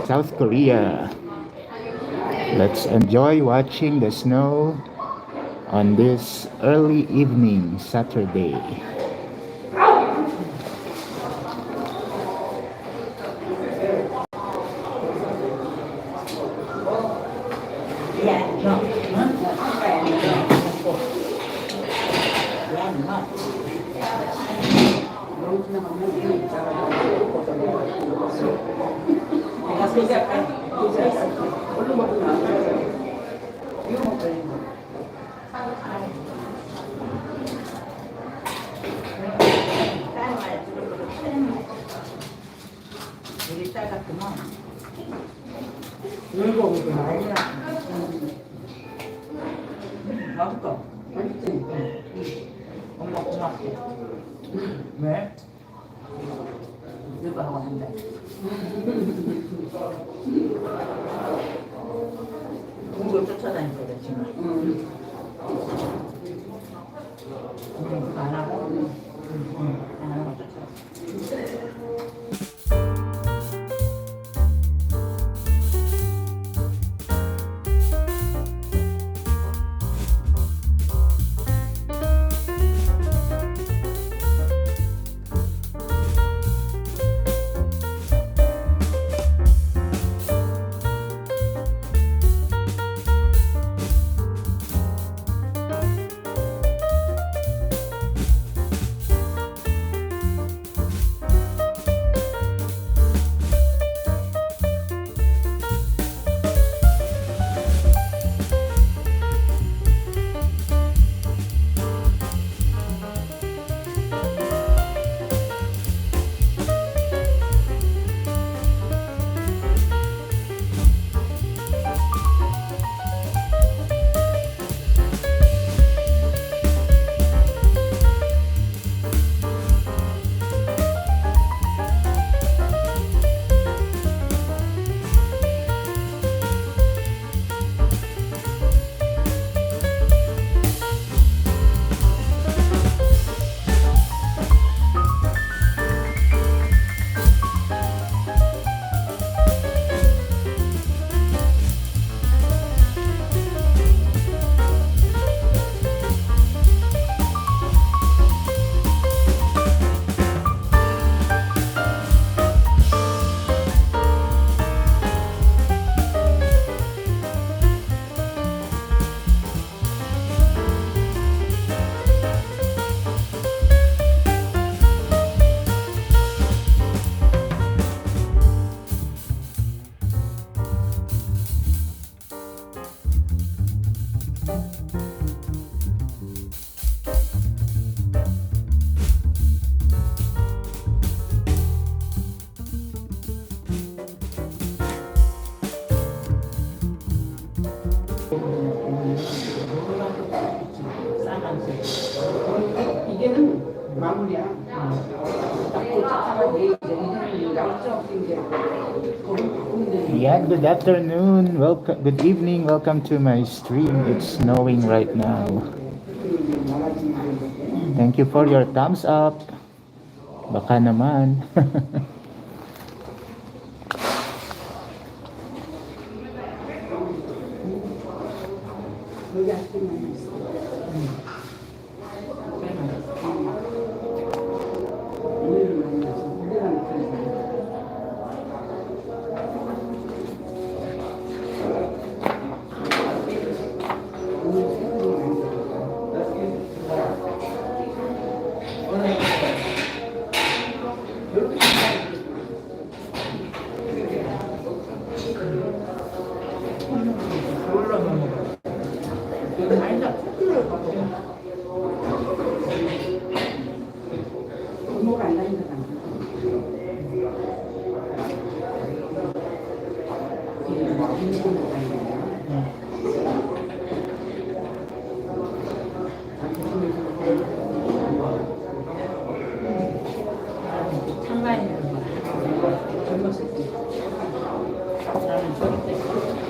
South Korea. Let's enjoy watching the snow on this early evening Saturday. 맛있다. 맛있지? 엄마 고맙게. 왜? 이거 하고 왔는데. 공부를 쫓아다니거든 지금. 안 하고. 안 하고 쫓아다니. 이게는 마무리야. Yeah, good afternoon. Welcome, good evening. Welcome to my stream. It's snowing right now. Thank you for your thumbs up. Baka naman. 상가에 있는 거야. 젊었을 때. 나는 저럴 때.